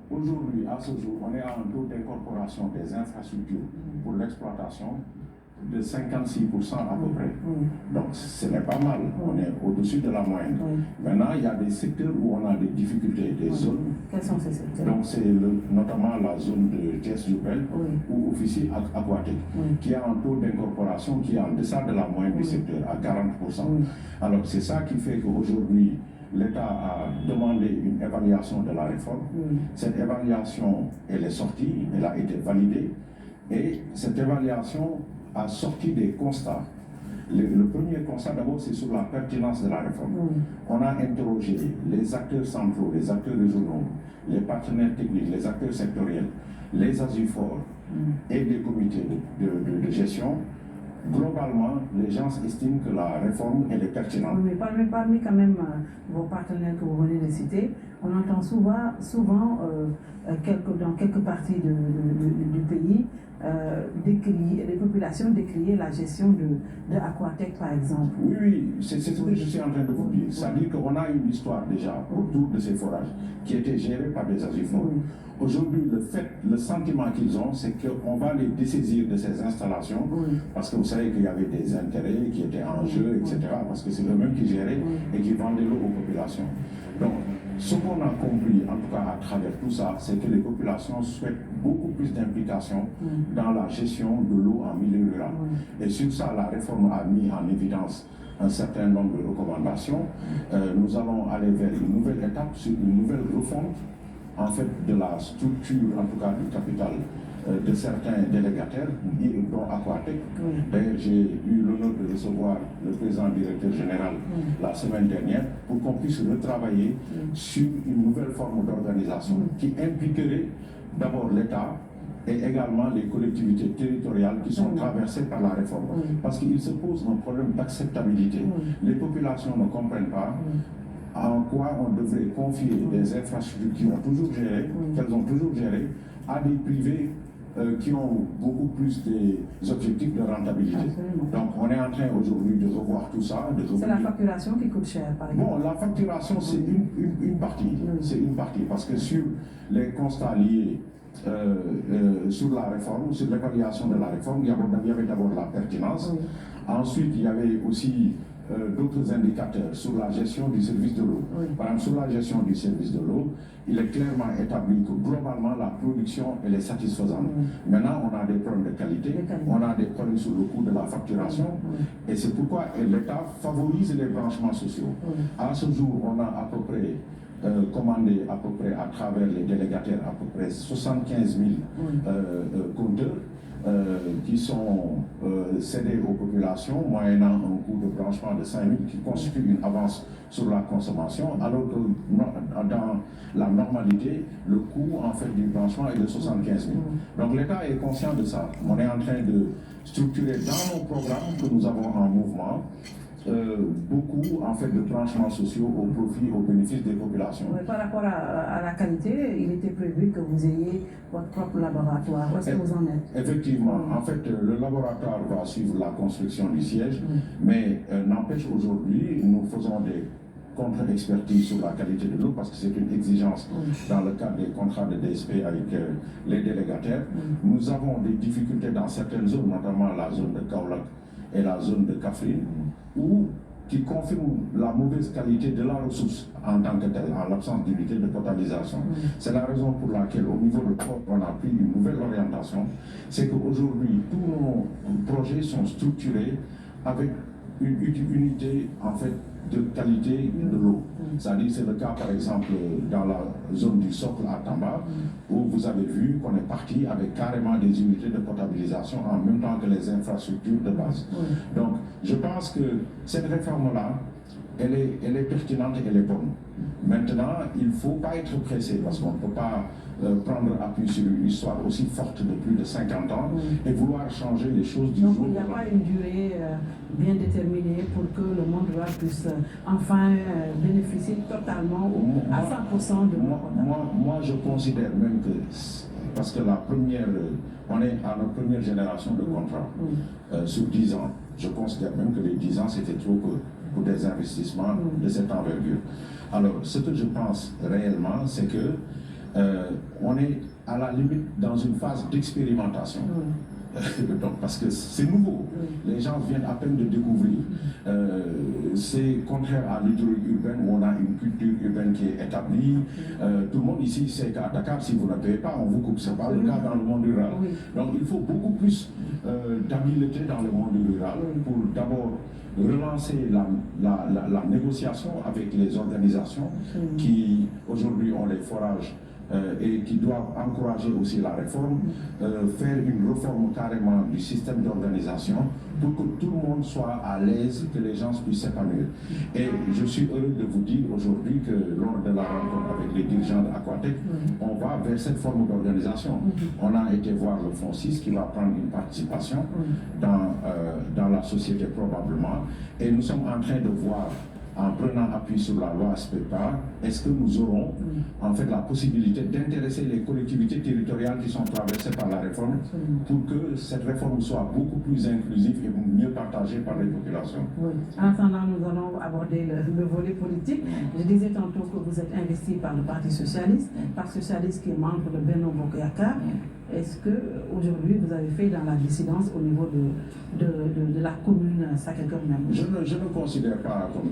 Aujourd'hui, à ce jour, on est à un taux d'incorporation des infrastructures pour l'exploitation de 56% à peu près. Donc ce n'est pas mal, on est au-dessus de la moyenne. Maintenant, il y a des secteurs où on a des difficultés, des zones. Quels sont ces secteurs? Donc c'est notamment la zone de Thiès-Djoubel ou officie aquatique, qui a un taux d'incorporation qui est en deçà de la moyenne du secteur, à 40%. Alors c'est ça qui fait qu'aujourd'hui, l'État a demandé une évaluation de la réforme. Cette évaluation, elle est sortie, elle a été validée, et cette évaluation a sorti des constats. Le premier constat, d'abord, c'est sur la pertinence de la réforme. On a interrogé les acteurs centraux, les acteurs régionaux, les partenaires techniques, les acteurs sectoriels, les ASUFOR et les comités de gestion. Globalement, les gens estiment que la réforme elle est pertinente. Mais parmi quand même vos partenaires que vous venez de citer, on entend souvent dans quelques parties du pays, les populations décrier la gestion de Aquatech par exemple. Oui, c'est ce que je suis en train de vous dire. C'est-à-dire qu'on a une histoire déjà autour de ces forages qui étaient gérés par des ASUFOR. Aujourd'hui, le sentiment qu'ils ont, c'est qu'on va les dessaisir de ces installations parce que vous savez qu'il y avait des intérêts qui étaient en jeu, etc. Parce que c'est eux-mêmes qui géraient et qui vendaient l'eau aux populations. Donc, ce qu'on a compris, en tout cas à travers tout ça, c'est que les populations souhaitent beaucoup plus d'implication dans la gestion de l'eau en milieu rural. Et sur ça, la réforme a mis en évidence un certain nombre de recommandations. Nous allons aller vers une nouvelle étape, sur une nouvelle refonte en fait de la structure, en tout cas du capital de certains délégataires, dont Aquatech. D'ailleurs, j'ai eu l'honneur de recevoir le président directeur général la semaine dernière pour qu'on puisse retravailler sur une nouvelle forme d'organisation qui impliquerait d'abord l'État et également les collectivités territoriales qui sont traversées par la réforme. Parce qu'il se pose un problème d'acceptabilité. Les populations ne comprennent pas en quoi on devrait confier des infrastructures qu'elles ont toujours gérées, à des privés qui ont beaucoup plus des objectifs de rentabilité. Donc on est en train aujourd'hui de revoir tout ça. C'est la facturation qui coûte cher, par exemple. Bon, la facturation c'est une partie, c'est une partie, parce que sur les constats liés sur la réforme, sur l'évaluation de la réforme, il y avait d'abord la pertinence. Ensuite, il y avait aussi d'autres indicateurs sur la gestion du service de l'eau. Par exemple, sur la gestion du service de l'eau, il est clairement établi que globalement la production elle est satisfaisante. Maintenant, on a des problèmes de qualité, on a des problèmes sur le coût de la facturation, et c'est pourquoi l'État favorise les branchements sociaux. À ce jour, on a à peu près commandé à peu près à travers les délégataires à peu près 75 000 compteurs qui sont cédés aux populations, moyennant un coût de branchement de 5 000 qui constitue une avance sur la consommation, alors que dans la normalité, le coût en fait du branchement est de 75 000. Donc l'État est conscient de ça. On est en train de structurer dans nos programmes que nous avons en mouvement beaucoup en fait de branchements sociaux au profit, au bénéfice des populations. Par rapport à la qualité, il était prévu que vous ayez votre propre laboratoire. Où est-ce que vous en êtes? Effectivement, en fait, le laboratoire va suivre la construction du siège, mais n'empêche aujourd'hui, nous faisons des contre-expertises sur la qualité de l'eau parce que c'est une exigence dans le cadre des contrats de DSP avec les délégataires. Nous avons des difficultés dans certaines zones, notamment la zone de Kaolack et la zone de Kaffrine, qui confirment la mauvaise qualité de la ressource en tant que telle, en l'absence d'unité de potabilisation. C'est la raison pour laquelle, au niveau de POP, on a pris une nouvelle orientation. C'est qu'aujourd'hui, tous nos projets sont structurés avec une unité, en fait, de qualité de l'eau. C'est-à-dire, c'est le cas, par exemple, dans la zone du socle à Tamba, où vous avez vu qu'on est parti avec carrément des unités de potabilisation en même temps que les infrastructures de base. Donc, je pense que cette réforme-là, elle est pertinente, elle est bonne. Maintenant, il ne faut pas être pressé parce qu'on ne peut pas prendre appui sur une histoire aussi forte de plus de 50 ans et vouloir changer les choses du jour au lendemain. Donc il n'y a pas une durée bien déterminée pour que le monde rural puisse enfin bénéficier totalement à 100% de moi, je considère même que, parce que on est à notre première génération de contrats sur 10 ans. Je considère même que les 10 ans, c'était trop peu pour des investissements de cette envergure. Alors, ce que je pense réellement, c'est que on est à la limite dans une phase d'expérimentation. Donc, parce que c'est nouveau, les gens viennent à peine de découvrir. C'est contraire à l'hydraulique urbaine où on a une culture urbaine qui est établie. Tout le monde ici sait qu'à Dakar, si vous ne payez pas, on vous coupe. Ce n'est pas le cas dans le monde rural. Donc il faut beaucoup plus d'habileté dans le monde rural pour d'abord relancer la négociation avec les organisations qui aujourd'hui ont les forages et qui doivent encourager aussi la réforme, faire une réforme carrément du système d'organisation pour que tout le monde soit à l'aise, que les gens puissent s'épanouir. Et je suis heureux de vous dire aujourd'hui que lors de la rencontre avec les dirigeants d'Aquatec, on va vers cette forme d'organisation. On a été voir le Fonds 6 qui va prendre une participation dans la société probablement, et nous sommes en train de voir, en prenant appui sur la loi Aspecta, est-ce que nous aurons en fait la possibilité d'intéresser les collectivités territoriales qui sont traversées par la réforme pour que cette réforme soit beaucoup plus inclusive et mieux partagée par les populations. En attendant, nous allons aborder le volet politique. Je disais tantôt que vous êtes investi par le Parti Socialiste qui est membre de Benno Bokk Yakaar. Est-ce que aujourd'hui vous avez fait dans la dissidence au niveau de la commune Sacré-Cœur-Mermoz? Je ne considère pas comme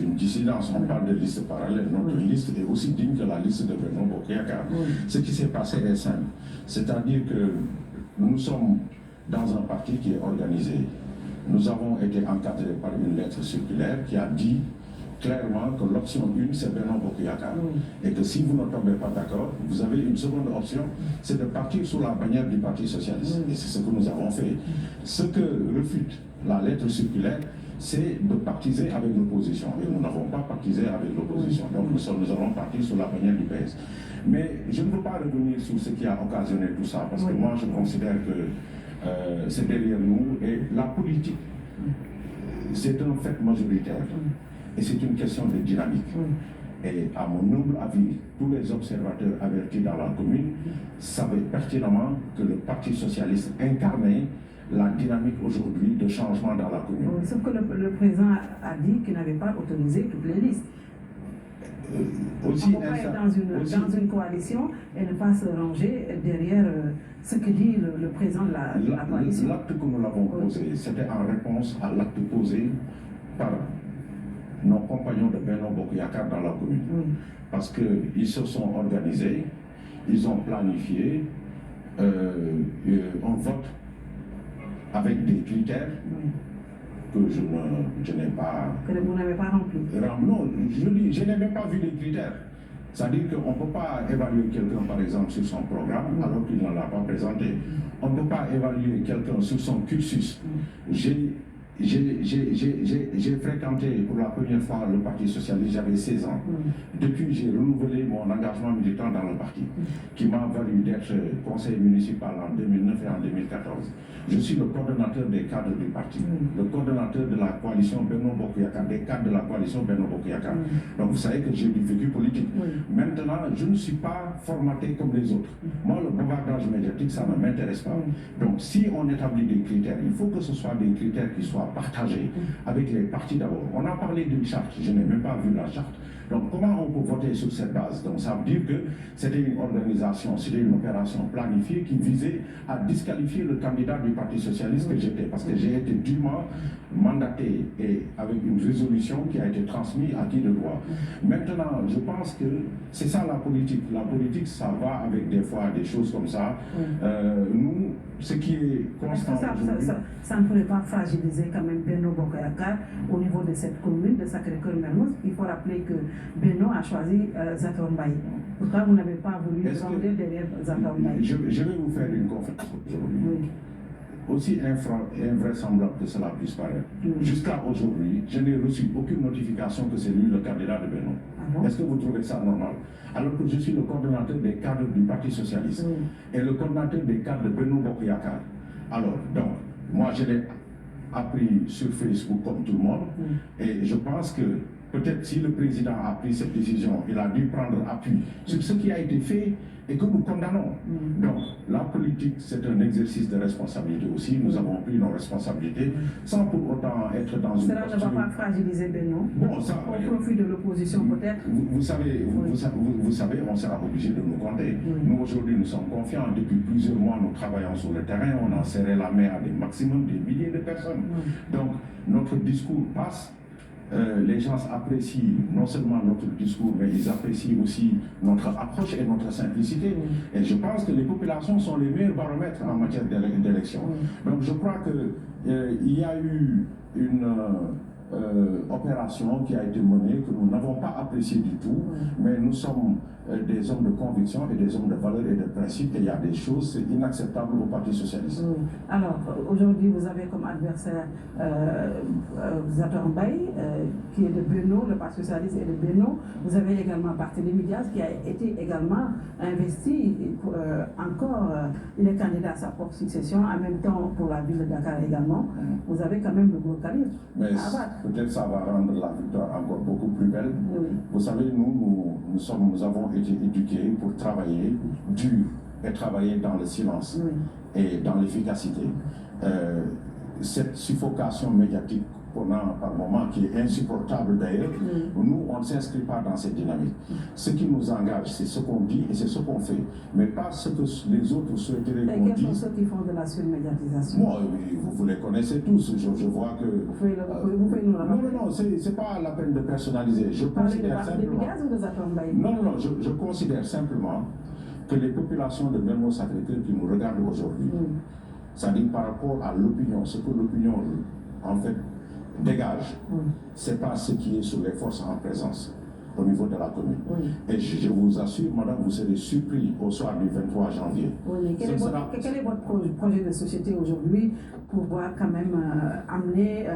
une dissidence. On parle de liste parallèle. Notre liste est aussi digne que la liste de Benno Bokk Yakaar. Ce qui s'est passé est simple. C'est-à-dire que nous sommes dans un parti qui est organisé. Nous avons été encadrés par une lettre circulaire qui a dit clairement que l'option 1, c'est Benno Bokk Yakaar. Et que si vous ne tombez pas d'accord, vous avez une seconde option, c'est de partir sous la bannière du Parti Socialiste. Et c'est ce que nous avons fait. Ce que refute la lettre circulaire, c'est de pactiser avec l'opposition. Et nous n'avons pas pactisé avec l'opposition. Donc nous allons partir sous la bannière du PS. Mais je ne veux pas revenir sur ce qui a occasionné tout ça, parce que moi je considère que c'est derrière nous. Et la politique, c'est un fait majoritaire. Et c'est une question de dynamique. Et à mon humble avis, tous les observateurs avertis dans la commune savaient pertinemment que le Parti Socialiste incarnait la dynamique aujourd'hui de changement dans la commune. Sauf que le président a dit qu'il n'avait pas autorisé toutes les listes. On ne peut pas être dans une coalition et ne pas se ranger derrière ce que dit le président de la coalition. L'acte que nous l'avons posé, c'était en réponse à l'acte posé par nos compagnons de Benno Bokk Yakaar dans la commune. Parce qu'ils se sont organisés, ils ont planifié un vote avec des critères que je n'ai pas... Que vous n'avez pas rempli. Non, je n'ai même pas vu les critères. C'est-à-dire qu'on ne peut pas évaluer quelqu'un, par exemple, sur son programme, alors qu'il ne l'a pas présenté. On ne peut pas évaluer quelqu'un sur son cursus. J'ai fréquenté pour la première fois le Parti Socialiste, j'avais 16 ans. Depuis, j'ai renouvelé mon engagement militant dans le parti, qui m'a valu d'être conseiller municipal en 2009 et en 2014. Je suis le coordonnateur des cadres du parti, le coordonnateur de la coalition Benno Bokk Yakaar, des cadres de la coalition Benno Bokk Yakaar. Donc vous savez que j'ai du vécu politique. Maintenant, je ne suis pas formaté comme les autres. Moi, le bavardage médiatique, ça ne m'intéresse pas. Donc si on établit des critères, il faut que ce soit des critères qui soient partagés avec les partis d'abord. On a parlé d'une charte, je n'ai même pas vu la charte. Donc comment on peut voter sur cette base? Donc ça veut dire que c'était une organisation, c'était une opération planifiée qui visait à disqualifier le candidat du Parti Socialiste que j'étais, parce que j'ai été dûment mandaté et avec une résolution qui a été transmise à qui de droit. Maintenant, je pense que c'est ça la politique. La politique, ça va avec des fois des choses comme ça. Nous, ce qui est constant ça ne pourrait pas fragiliser quand même Benno Bokk Yakaar au niveau de cette commune de Sacré-Cœur-Mermoz. Il faut rappeler que Benno a choisi Zator Mbaye. Pourquoi vous n'avez pas voulu rentrer derrière Zator Mbaye? Je vais vous faire une conférence aujourd'hui. Aussi invraisemblable que cela puisse paraître. Jusqu'à aujourd'hui, je n'ai reçu aucune notification que c'est lui le candidat de Benno. Est-ce que vous trouvez ça normal? Alors que je suis le coordonnateur des cadres du Parti Socialiste et le coordonnateur des cadres de Benno Bokk Yakaar. Alors, donc, moi je l'ai appris sur Facebook comme tout le monde et je pense que peut-être si le président a pris cette décision, il a dû prendre appui sur ce qui a été fait et que nous condamnons. Donc, la politique, c'est un exercice de responsabilité aussi. Nous avons pris nos responsabilités sans pour autant être dans une posture... Cela ne va pas fragiliser Benno au profit de l'opposition peut-être. Vous savez, on sera obligé de nous compter. Nous, aujourd'hui, nous sommes confiants. Depuis plusieurs mois, nous travaillons sur le terrain. On a serré la main à des maximum, des milliers de personnes. Donc, notre discours passe. Les gens apprécient non seulement notre discours, mais ils apprécient aussi notre approche et notre simplicité. Et je pense que les populations sont les meilleurs baromètres en matière d'élection. Donc je crois qu'il y a eu une opération qui a été menée, que nous n'avons pas appréciée du tout, mais nous sommes des hommes de conviction et des hommes de valeur et de principe, et il y a des choses inacceptables au Parti socialiste. Alors, aujourd'hui, vous avez comme adversaire Zator Mbaye, qui est de Benno, le Parti socialiste est de Benno. Vous avez également Barthélémy Diaz, qui a été également investi, encore, il est candidat à sa propre succession, en même temps pour la ville de Dakar également. Vous avez quand même le gros calibre. Mais peut-être ça va rendre la victoire encore beaucoup plus belle. Vous savez, nous avons été éduqués pour travailler dur et travailler dans le silence et dans l'efficacité. Cette suffocation médiatique qu'on a par moment, qui est insupportable d'ailleurs, nous, on ne s'inscrit pas dans cette dynamique. Ce qui nous engage, c'est ce qu'on dit et c'est ce qu'on fait, mais pas ce que les autres souhaiteraient qu'on dise. Quels sont ceux qui font de la surmédiatisation? Moi, vous les connaissez tous, je vois que... Vous pouvez nous rappeler? Non, c'est pas la peine de personnaliser. Je considère simplement... Non, je considère simplement que les populations de Mermoz Sacré-Cœur qui nous regardent aujourd'hui, c'est-à-dire par rapport à l'opinion, ce que l'opinion, en fait, dégage, c'est pas ce qui est sur les forces en présence au niveau de la commune. Et je vous assure, madame, vous serez surpris au soir du 23 janvier. Quel est votre projet de société aujourd'hui pour pouvoir quand même amener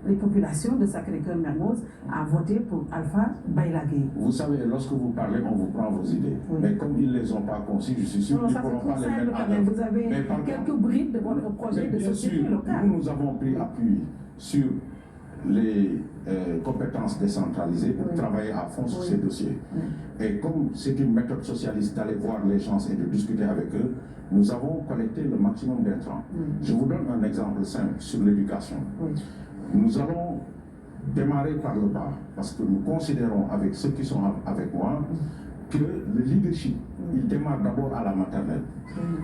les populations de Sacré-Cœur-Mermoz à voter pour Alpha Baylagué? Vous savez, lorsque vous parlez, on vous prend vos idées. Mais comme ils ne les ont pas conçues, je suis sûr qu'ils ne pourront pas les mettre en œuvre. Vous avez quelques brides de votre projet de société locale. Nous avons pris appui sur les compétences décentralisées pour travailler à fond sur ces dossiers. Et comme c'est une méthode socialiste d'aller voir les gens et de discuter avec eux, nous avons collecté le maximum d'intrants. Je vous donne un exemple simple sur l'éducation. Nous allons démarrer par le bas, parce que nous considérons avec ceux qui sont avec moi que le leadership, il démarre d'abord à la maternelle.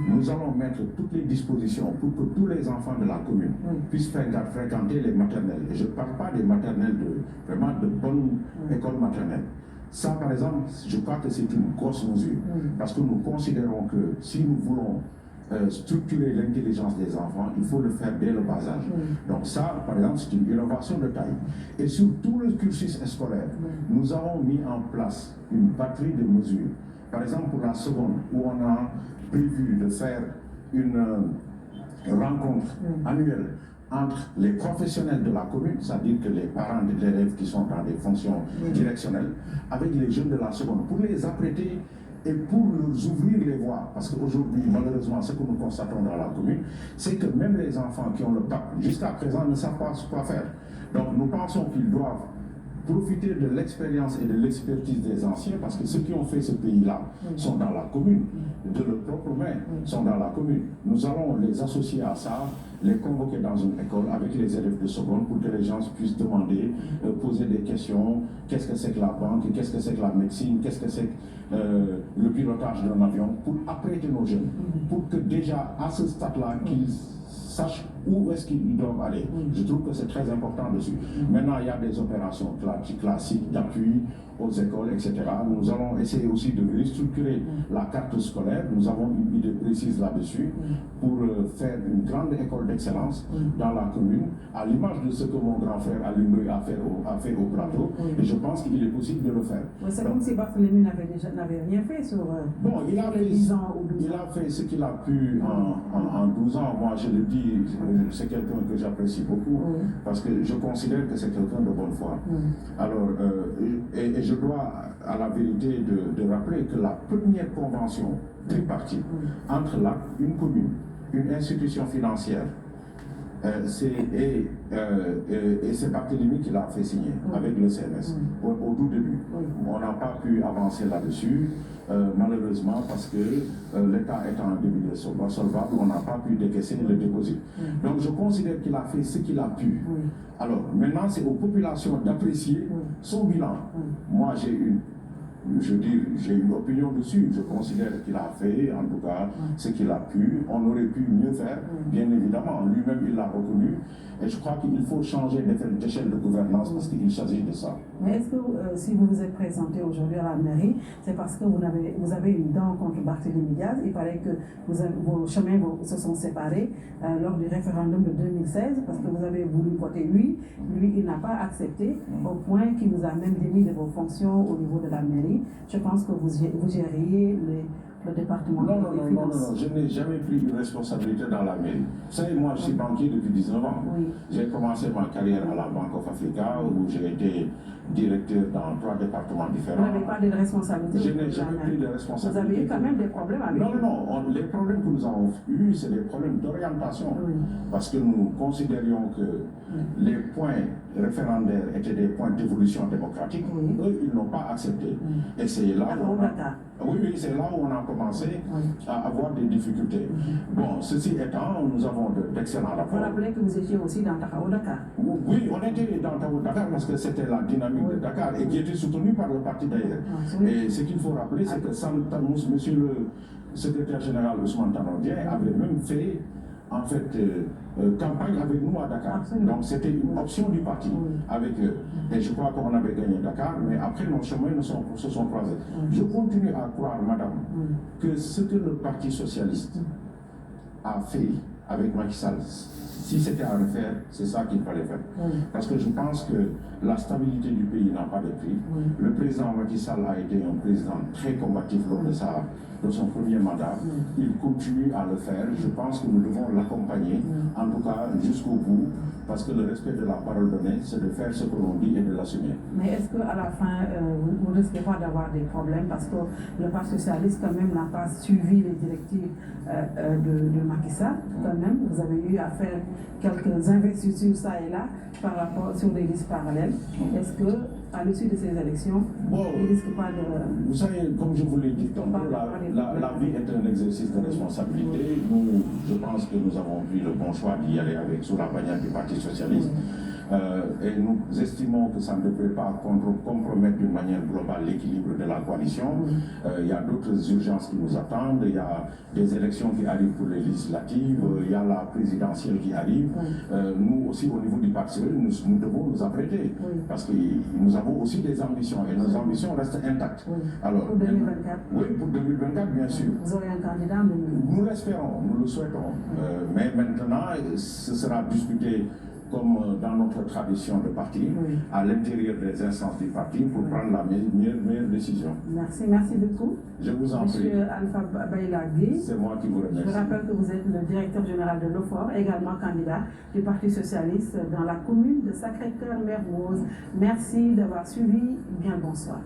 Nous allons mettre toutes les dispositions pour que tous les enfants de la commune puissent fréquenter les maternelles. Et je ne parle pas des maternelles vraiment de bonnes écoles maternelles. Ça, par exemple, je crois que c'est une grosse mesure, parce que nous considérons que si nous voulons structurer l'intelligence des enfants, il faut le faire dès le bas âge. Donc ça, par exemple, c'est une innovation de taille. Et sur tout le cursus scolaire, nous avons mis en place une batterie de mesures. Par exemple, pour la seconde, où on a prévu de faire une rencontre annuelle entre les professionnels de la commune, c'est-à-dire que les parents des élèves qui sont dans des fonctions directionnelles, avec les jeunes de la seconde, pour les apprêter et pour leur ouvrir les voies. Parce qu'aujourd'hui, malheureusement, ce que nous constatons dans la commune, c'est que même les enfants qui ont le bac, jusqu'à présent, ne savent pas quoi faire. Donc nous pensons qu'ils doivent profiter de l'expérience et de l'expertise des anciens, parce que ceux qui ont fait ce pays-là sont dans la commune, de leur propre main, sont dans la commune. Nous allons les associer à ça, les convoquer dans une école avec les élèves de seconde pour que les gens puissent demander, poser des questions. Qu'est-ce que c'est que la banque? Qu'est-ce que c'est que la médecine? Qu'est-ce que c'est que le pilotage d'un avion? Pour apprêter nos jeunes, pour que déjà à ce stade-là, qu'ils sachent où est-ce qu'ils doivent aller. Je trouve que c'est très important dessus. Maintenant, il y a des opérations classiques d'appui aux écoles, etc. Nous allons essayer aussi de restructurer la carte scolaire. Nous avons une idée précise là-dessus pour faire une grande école d'excellence dans la commune, à l'image de ce que mon grand frère Alioune a fait au plateau. Et je pense qu'il est possible de le faire. C'est comme si Barthélémy n'avait rien fait sur il a les 10 ans ou 12 ans. Il a fait ce qu'il a pu en 12 ans. Moi, je le dis, c'est quelqu'un que j'apprécie beaucoup, parce que je considère que c'est quelqu'un de bonne foi. Alors, et je dois à la vérité de rappeler que la première convention tripartite entre une commune, une institution financière et Et c'est Barthélémy qui l'a fait signer avec le CNS au tout début. On n'a pas pu avancer là-dessus, malheureusement, parce que l'État étant en début de solvable, on n'a pas pu décaisser le déposit. Donc je considère qu'il a fait ce qu'il a pu. Alors maintenant, c'est aux populations d'apprécier son bilan. Moi, j'ai une opinion dessus. Je considère qu'il a fait, en tout cas, ce qu'il a pu. On aurait pu mieux faire, bien évidemment. Lui-même, il l'a reconnu. Et je crois qu'il faut changer d'échelle de gouvernance parce qu'il s'agit de ça. Mais est-ce que si vous vous êtes présenté aujourd'hui à la mairie, c'est parce que vous avez une dent contre Barthélémy Diaz? Il paraît que vos chemins se sont séparés lors du référendum de 2016 parce que vous avez voulu voter oui. Lui, il n'a pas accepté au point qu'il vous a même démis de vos fonctions au niveau de la mairie. Je pense que vous gériez le département non, des finances. Non, je n'ai jamais pris de responsabilité dans la mairie. Vous savez, moi, je suis banquier depuis 19 ans. J'ai commencé ma carrière à la Banque of Africa où j'ai été directeur dans 3 départements différents. Vous n'avez pas de responsabilité? Je n'ai jamais pris de responsabilité. Vous avez eu quand même des problèmes avec Non, les problèmes que nous avons eus, c'est des problèmes d'orientation. Parce que nous considérions que les points référendaires étaient des points d'évolution démocratique. Eux, ils n'ont pas accepté. Et c'est là c'est là où on a commencé à avoir des difficultés. Bon, ceci étant, nous avons d'excellents rapports. Vous rappelez que vous étiez aussi dans Taxawu Dakar? Oui, on était dans Taxawu Dakar parce que c'était la dynamique de Dakar et qui était soutenue par le parti d'ailleurs. Et ce qu'il faut rappeler, c'est que monsieur le secrétaire général Ousmane Tanor Dieng avait même fait en fait campagne avec nous à Dakar. Donc c'était une option du parti avec eux. Et je crois qu'on avait gagné Dakar, mais après nos chemins se sont croisés. Je continue à croire, madame, que ce que le Parti socialiste a fait avec Macky Sall, si c'était à refaire, c'est ça qu'il fallait faire. Parce que je pense que la stabilité du pays n'a pas de prix. Le président Macky Sall a été un président très combatif lors de son premier mandat. Il continue à le faire. Je pense que nous devons l'accompagner, en tout cas jusqu'au bout, parce que le respect de la parole donnée, c'est de faire ce que l'on dit et de l'assumer. Mais est-ce qu'à la fin, vous ne risquez pas d'avoir des problèmes parce que le Parti socialiste, quand même, n'a pas suivi les directives de Macky Sall? Quand même, vous avez eu à faire quelques investitures ça et là par rapport sur des listes parallèles. Est-ce que à l'issue de ces élections, il ne risque pas de... Vous savez, comme je vous l'ai dit tantôt, la vie est un exercice de responsabilité. Nous, je pense que nous avons pris le bon choix d'y aller sous la bannière du Parti socialiste. Et nous estimons que ça ne devrait pas compromettre d'une manière globale l'équilibre de la coalition. Il y a d'autres urgences qui nous attendent, il y a des élections qui arrivent pour les législatives, il y a la présidentielle qui arrive. Nous aussi au niveau du Parti socialiste, nous devons nous apprêter parce que nous avons aussi des ambitions et nos ambitions restent intactes. Alors, pour 2024? Oui, pour 2024 bien sûr. Vous aurez un candidat en 2024? Nous l'espérons, nous le souhaitons. Mais maintenant, ce sera discuté comme dans notre tradition de parti, à l'intérieur des instances du parti pour prendre la meilleure décision. Merci beaucoup. Je vous en prie. Monsieur Alpha Baïla Gueye, c'est moi qui vous remercie. Je rappelle que vous êtes le directeur général de l'OFOR, également candidat du Parti socialiste dans la commune de Sacré-Cœur-Mermoz. Merci d'avoir suivi. Bien, bonsoir.